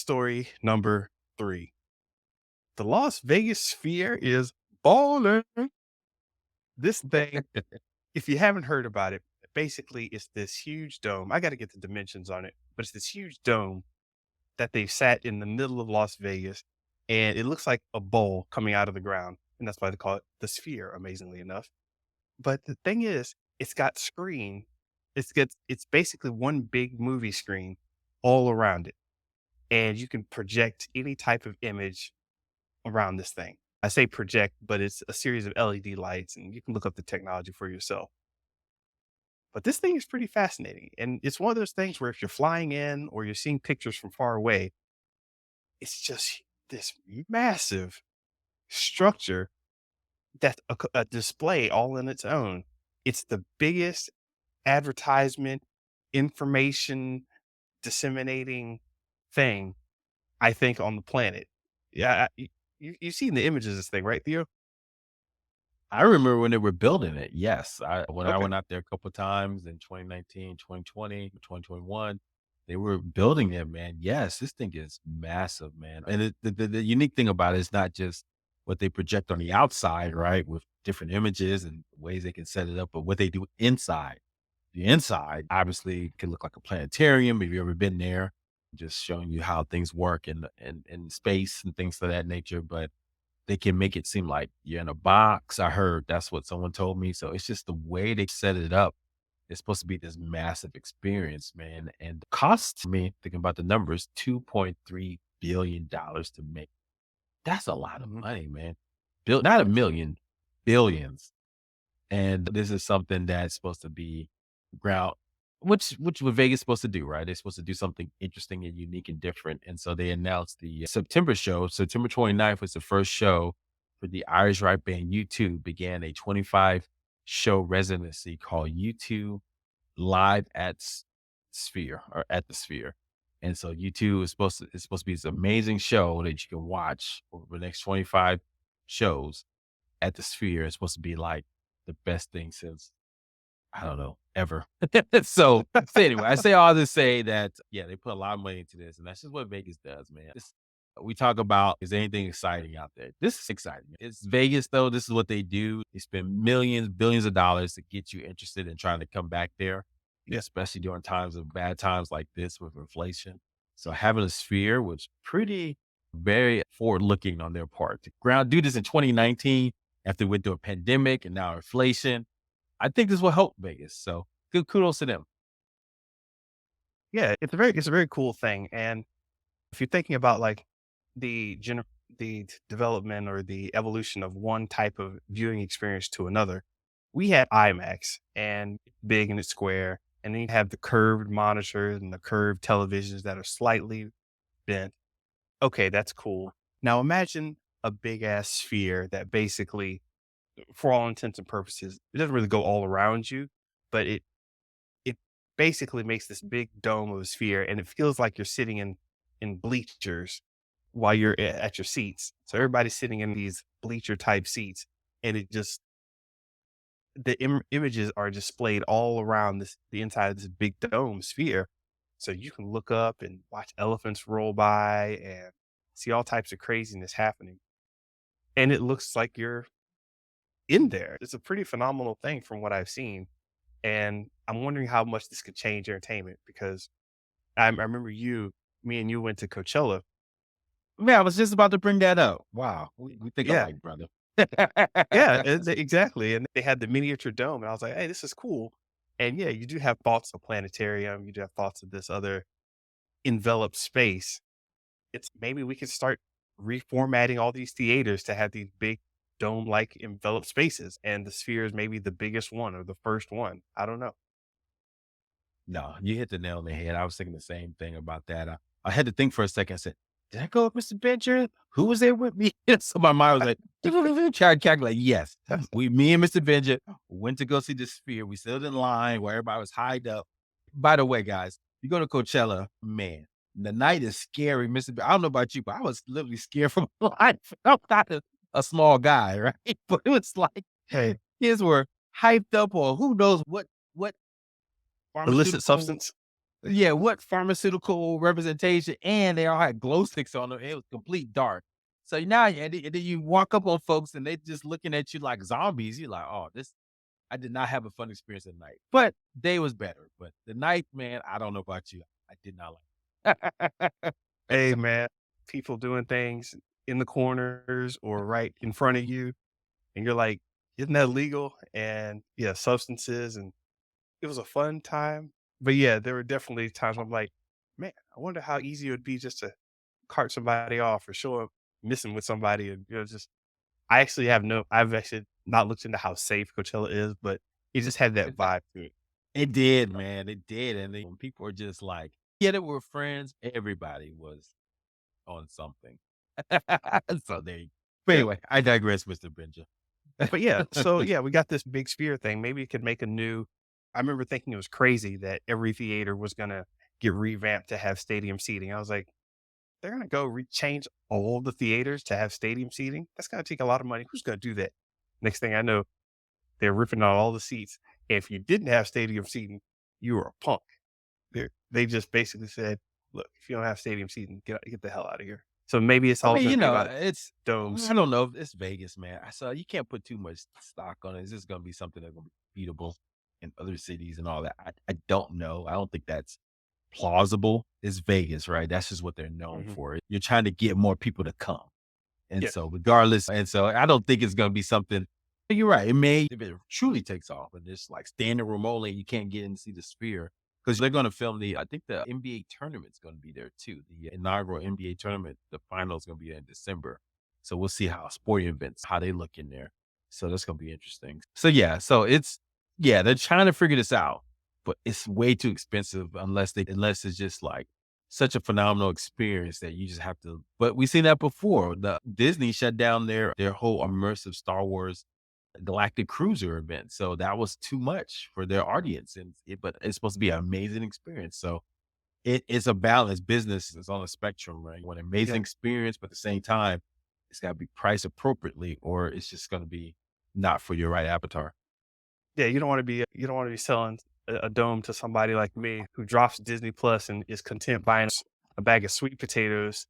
story number 3. The Las Vegas Sphere is ballin'. This thing, if you haven't heard about it, basically it's this huge dome. I got to get the dimensions on it, but it's this huge dome that they've sat in the middle of Las Vegas, and it looks like a bowl coming out of the ground. And that's why they call it the Sphere, amazingly enough. But the thing is, it's got screen. It's basically one big movie screen all around it. And you can project any type of image around this thing. I say project, but it's a series of LED lights, and you can look up the technology for yourself. But this thing is pretty fascinating. And it's one of those things where if you're flying in or you're seeing pictures from far away, it's just this massive structure that's a display all in its own. It's the biggest advertisement, information disseminating thing, I think, on the planet. Yeah, you've seen the images of this thing, right, Theo? I remember when they were building it. Yes. When I Okay. went out there a couple of times in 2019, 2020, 2021, they were building it, man. Yes, this thing is massive, man. And the unique thing about it is not just what they project on the outside, right? With different images and ways they can set it up, but what they do inside. The inside obviously can look like a planetarium if you've ever been there, just showing you how things work in space and things of that nature. But they can make it seem like you're in a box. I heard that's what someone told me. So it's just the way they set it up. It's supposed to be this massive experience, man. And the cost me, thinking about the numbers, $2.3 billion to make. That's a lot of Mhm. money, man. Not a million, billions. And this is something that's supposed to be ground which what Vegas supposed to do, right? They're supposed to do something interesting and unique and different. And so they announced the September show. September 29th was the first show for the Irish rock band U2 began a 25 show residency called U2 Live at Sphere or at the Sphere. And so U2 is supposed to be this amazing show that you can watch over the next 25 shows at the Sphere. It's supposed to be like the best thing since I don't know, ever. So anyway, I say all to say that, yeah, they put a lot of money into this, and that's just what Vegas does, man. We talk about, is anything exciting out there? This is exciting. It's Vegas, though. This is what they do. They spend millions, billions of dollars to get you interested in trying to come back there, Yeah. especially during times of bad times like this with inflation. So having a Sphere was pretty, very forward looking on their part. To ground do this in 2019 after we went through a pandemic and now inflation. I think this will help Vegas. So good kudos to them. Yeah, it's a very cool thing. And if you're thinking about like the development or the evolution of one type of viewing experience to another, we had IMAX and big and it's square, and then you have the curved monitors and the curved televisions that are slightly bent. Okay, that's cool. Now imagine a big ass sphere that basically, for all intents and purposes, it doesn't really go all around you, but it basically makes this big dome of a sphere, and it feels like you're sitting in bleachers while you're at your seats. So everybody's sitting in these bleacher type seats, and it just images are displayed all around the inside of this big dome sphere. So you can look up and watch elephants roll by and see all types of craziness happening. And it looks like you're in there. It's a pretty phenomenal thing from what I've seen. And I'm wondering how much this could change entertainment because I remember me and you went to Coachella. Yeah, I was just about to bring that up. Wow. We think Yeah. alike, brother. Yeah, exactly. And they had the miniature dome. And I was like, hey, this is cool. And yeah, you do have thoughts of planetarium. You do have thoughts of this other enveloped space. It's maybe we could start reformatting all these theaters to have these big dome like enveloped spaces. And the sphere is maybe the biggest one or the first one. I don't know. No, you hit the nail on the head. I was thinking the same thing about that. I had to think for a second. I said, did I go with Mr. Benja? Who was there with me? So my mind was like, trying to calculate. Yes, me and Mr. Benja went to go see the Sphere. We stood in line where everybody was hyped up. By the way, guys, you go to Coachella, man, the night is scary. I don't know about you, but I was literally scared from life. I'm not a small guy, right? But it was like, Hey, kids were hyped up or who knows what illicit pharmaceutical substance. Yeah, what pharmaceutical representation, and they all had glow sticks on them. It was complete dark. So now, and then you walk up on folks and they just looking at you like zombies. You're like, oh, this. I did not have a fun experience at night, but day was better. But the night, man, I don't know about you. I did not like. Hey, man, people doing things in the corners or right in front of you, and you're like, "Isn't that legal?" And, yeah, substances, and it was a fun time. But, yeah, there were definitely times I'm like, "Man, I wonder how easy it would be just to cart somebody off or show up missing with somebody," and, just I've actually not looked into how safe Coachella is, but it just had that vibe to it. It did, man. It did. And then when people were just like, yeah, they were friends. Everybody was on something. So there you But Yeah. anyway, I digress, Mr. Benja. But yeah, so yeah, we got this big sphere thing. Maybe it could make a new I remember thinking it was crazy that every theater was gonna get revamped to have stadium seating. I was like, they're gonna go change all the theaters to have stadium seating? That's gonna take a lot of money. Who's gonna do that? Next thing I know, they're ripping out all the seats. If you didn't have stadium seating, you were a punk. They just basically said, look, if you don't have stadium seating, get the hell out of here. So maybe it's I all mean, gonna be about it's domes. I don't know. It's Vegas, man. So you can't put too much stock on it. It's just gonna be something that's gonna be beatable in other cities and all that. I don't know. I don't think that's plausible. It's Vegas, right? That's just what they're known Mhm. for. You're trying to get more people to come. And Yeah. so regardless, and so I don't think it's gonna be something. You're right. It may, if it truly takes off and it's like standing room only, you can't get in and see the sphere because they're gonna film I think the NBA tournament's gonna be there too. The inaugural NBA tournament, the final is gonna be in December. So we'll see how sporting events, how they look in there. So that's gonna be interesting. So yeah, they're trying to figure this out, but it's way too expensive unless it's just like such a phenomenal experience that you just have to. But we've seen that before. The Disney shut down their whole immersive Star Wars Galactic Cruiser event, so that was too much for their audience, but it's supposed to be an amazing experience. So it's a balance. Business is on a spectrum, right? You want an amazing Yeah. experience, but at the same time, it's got to be priced appropriately, or it's just going to be not for your right avatar. Yeah, you don't wanna be selling a dome to somebody like me who drops Disney Plus and is content buying a bag of sweet potatoes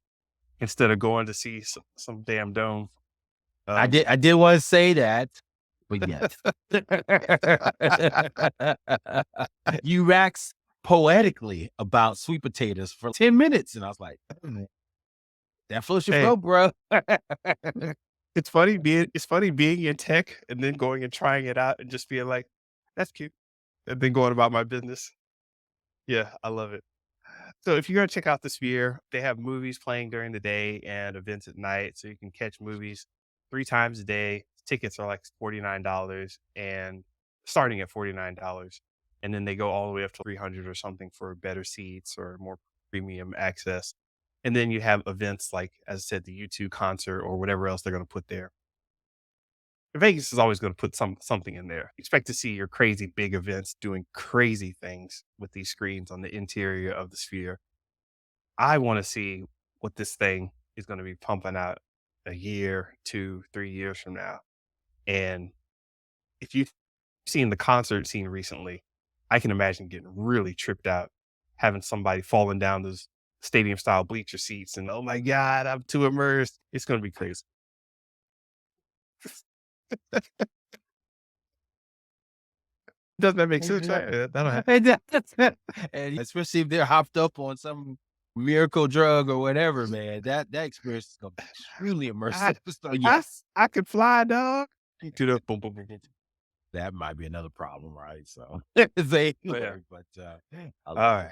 instead of going to see some damn dome. Um, I did want to say that, but yet. You wax poetically about sweet potatoes for 10 minutes, and I was like, "Mm, that floats your hey, boat, bro." it's funny being in tech and then going and trying it out and just being like, "That's cute," and then going about my business. Yeah, I love it. So if you're gonna check out the Sphere, they have movies playing during the day and events at night, so you can catch movies 3 times a day. Tickets are like $49 and starting at $49, and then they go all the way up to 300 or something for better seats or more premium access. And then you have events like, as I said, the U2 concert or whatever else they're gonna put there. Vegas is always gonna put something in there. Expect to see your crazy big events doing crazy things with these screens on the interior of the Sphere. I wanna see what this thing is gonna be pumping out a year, 2, 3 years from now, and if you've seen the concert scene recently, I can imagine getting really tripped out, having somebody falling down those stadium-style bleacher seats and, "Oh my god, I'm too immersed." It's gonna be crazy. Doesn't that make sense, right? That'll happen. And and especially if they're hopped up on some miracle drug or whatever, man, that experience is gonna be extremely I immersive. So, yes, I could fly, dog. To the boom, boom, boom, boom. that might be another problem, right? So, say, Oh, yeah. but, I love it. Alright.